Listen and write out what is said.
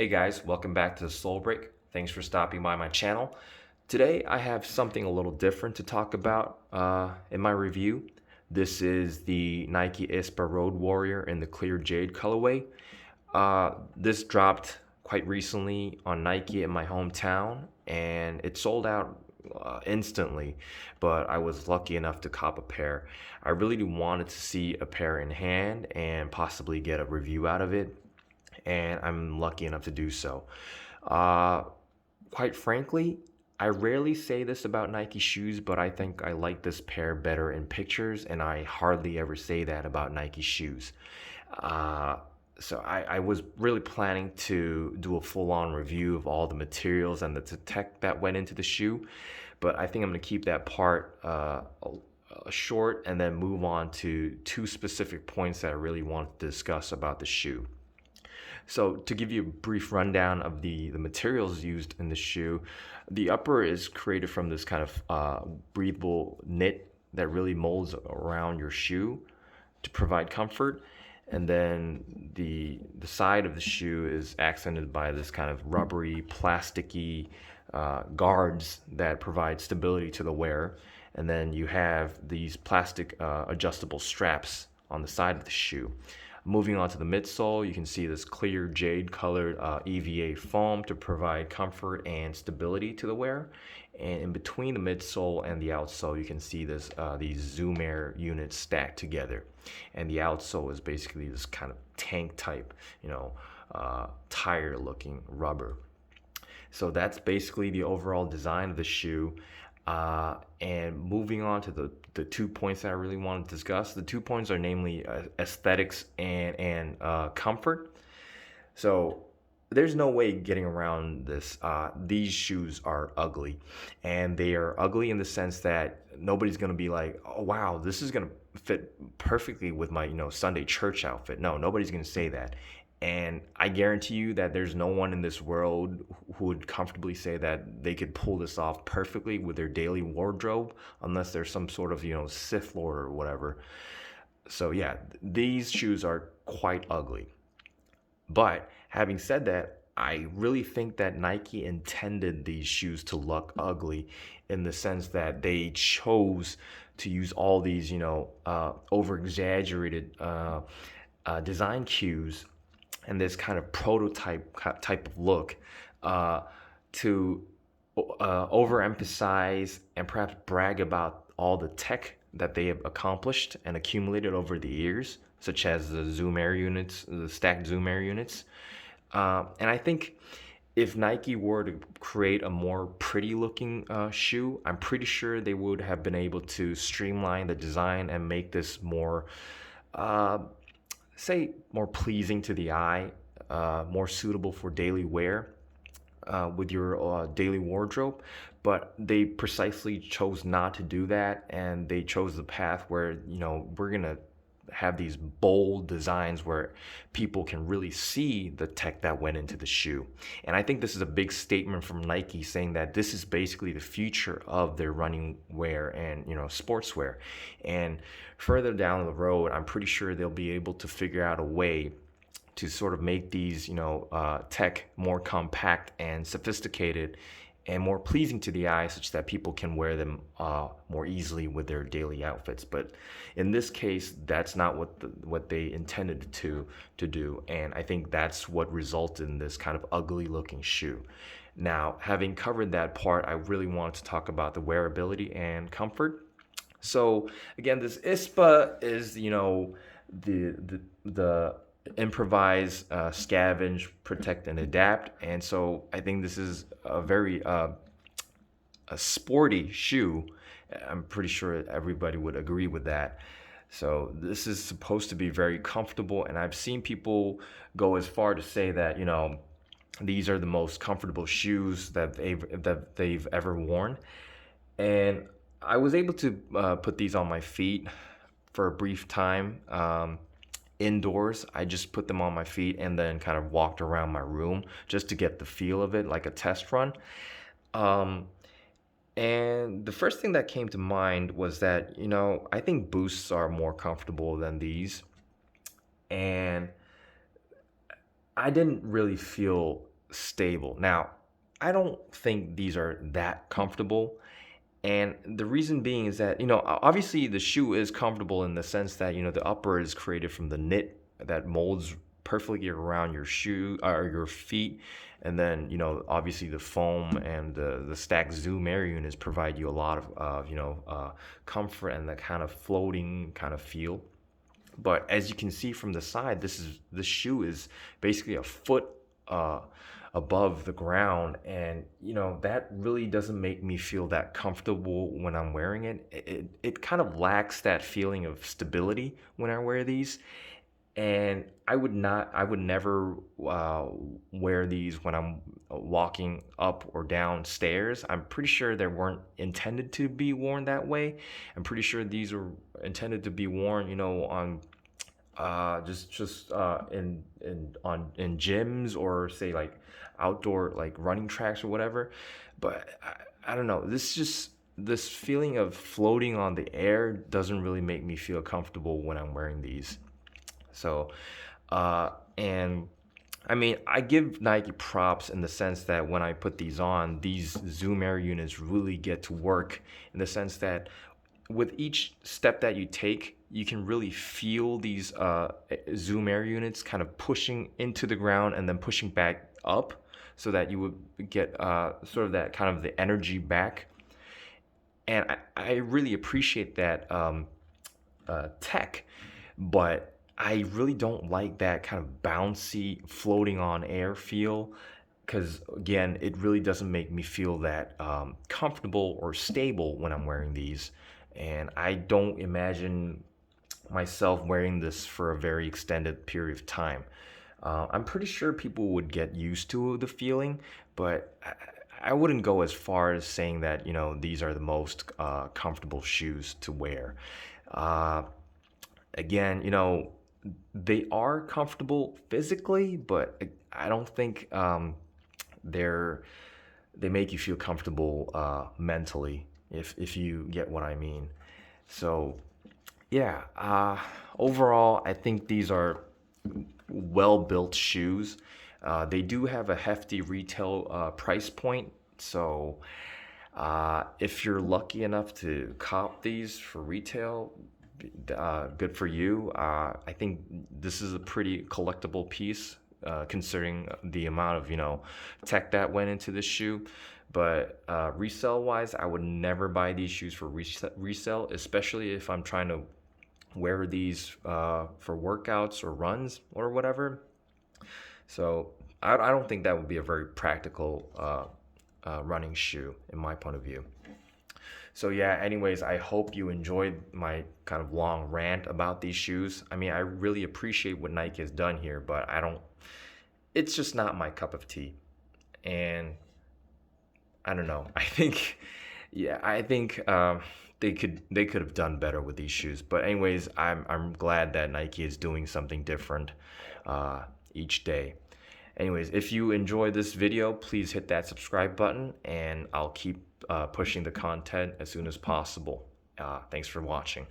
Hey guys, welcome back to the Soul Break. Thanks for stopping by my channel. Today I have something a little different to talk about in my review. This is the Nike ISPA Road Warrior in the clear Jade colorway. This dropped quite recently on Nike in my hometown and it sold out instantly, but I was lucky enough to cop a pair. I really wanted to see a pair in hand and possibly get a review out of it, and I'm lucky enough to do so. Uh, Quite frankly, I rarely say this about Nike shoes, but I think I like this pair better in pictures, and I hardly ever say that about Nike shoes. Uh, so I was really planning to do a full-on review of all the materials and the tech that went into the shoe, but I think I'm going to keep that part short and then move on to two specific points that I really want to discuss about the shoe. So to give you a brief rundown of the materials used in the shoe, the upper is created from this kind of breathable knit that really molds around your shoe to provide comfort. And then the side of the shoe is accented by this kind of rubbery, plasticky guards that provide stability to the wearer. And then you have these plastic adjustable straps on the side of the shoe. Moving on to the midsole, you can see this clear jade colored EVA foam to provide comfort and stability to the wearer. And in between the midsole and the outsole, you can see these Zoom Air units stacked together. And the outsole is basically this kind of tank type, tire looking rubber. So that's basically the overall design of the shoe. And moving on to the 2 points that I really want to discuss. The 2 points are namely aesthetics and comfort. So there's no way getting around this. These shoes are ugly, and they are ugly in the sense that nobody's gonna be like, oh wow, this is gonna fit perfectly with my Sunday church outfit. No, nobody's gonna say that. And I guarantee you that there's no one in this world who would comfortably say that they could pull this off perfectly with their daily wardrobe, unless there's some sort of, Sith Lord or whatever. So yeah, these shoes are quite ugly. But having said that, I really think that Nike intended these shoes to look ugly in the sense that they chose to use all these, over exaggerated design cues and this kind of prototype type of look to overemphasize and perhaps brag about all the tech that they have accomplished and accumulated over the years, such as the Zoom Air units, the stacked Zoom Air units. And I think if Nike were to create a more pretty looking shoe, I'm pretty sure they would have been able to streamline the design and make this more more pleasing to the eye, more suitable for daily wear with your daily wardrobe. But they precisely chose not to do that, and they chose the path where we're gonna have these bold designs where people can really see the tech that went into the shoe. And I think this is a big statement from Nike, saying that this is basically the future of their running wear and sportswear. And further down the road, I'm pretty sure they'll be able to figure out a way to sort of make these tech more compact and sophisticated and more pleasing to the eye, such that people can wear them more easily with their daily outfits. But in this case, that's not what they intended to do, and I think that's what resulted in this kind of ugly looking shoe. Now, having covered that part, I really wanted to talk about the wearability and comfort. So again, this ISPA is the improvise, scavenge, protect, and adapt. And so I think this is a very a sporty shoe. I'm pretty sure everybody would agree with that. So this is supposed to be very comfortable, and I've seen people go as far to say that these are the most comfortable shoes that they've ever worn. And I was able to put these on my feet for a brief time. Indoors, I just put them on my feet and then kind of walked around my room just to get the feel of it, like a test run. And the first thing that came to mind was that, I think Boosts are more comfortable than these. And I didn't really feel stable. Now, I don't think these are that comfortable. And the reason being is that, obviously the shoe is comfortable in the sense that, the upper is created from the knit that molds perfectly around your shoe or your feet. And then, obviously the foam and the stacked Zoom air units provide you a lot of, comfort and that kind of floating kind of feel. But as you can see from the side, this shoe is basically a foot above the ground, and that really doesn't make me feel that comfortable when I'm wearing it. It kind of lacks that feeling of stability when I wear these, and I would never wear these when I'm walking up or down stairs. I'm pretty sure they weren't intended to be worn that way. I'm pretty sure these are intended to be worn, on just in gyms, or say like outdoor like running tracks or whatever. But I don't know. This feeling of floating on the air doesn't really make me feel comfortable when I'm wearing these. So, and I mean, I give Nike props in the sense that when I put these on, these Zoom Air units really get to work, in the sense that with each step that you take, you can really feel these Zoom Air units kind of pushing into the ground and then pushing back up, so that you would get sort of that kind of the energy back. And I really appreciate that tech, but I really don't like that kind of bouncy, floating on air feel, because again, it really doesn't make me feel that comfortable or stable when I'm wearing these. And I don't imagine myself wearing this for a very extended period of time. I'm pretty sure people would get used to the feeling, but I wouldn't go as far as saying that, these are the most comfortable shoes to wear. Again, they are comfortable physically, but I don't think they make you feel comfortable mentally, if you get what I mean. So yeah, overall, I think these are well-built shoes. They do have a hefty retail price point, so if you're lucky enough to cop these for retail, good for you. I think this is a pretty collectible piece, considering the amount of tech that went into this shoe. But resale wise, I would never buy these shoes for resale, especially if I'm trying to wear these for workouts or runs or whatever. So I don't think that would be a very practical running shoe in my point of view. So yeah, anyways, I hope you enjoyed my kind of long rant about these shoes. I mean, I really appreciate what Nike has done here, but it's just not my cup of tea. And I don't know. I think they could have done better with these shoes. But anyways, I'm glad that Nike is doing something different each day. Anyways, if you enjoyed this video, please hit that subscribe button, and I'll keep pushing the content as soon as possible. Thanks for watching.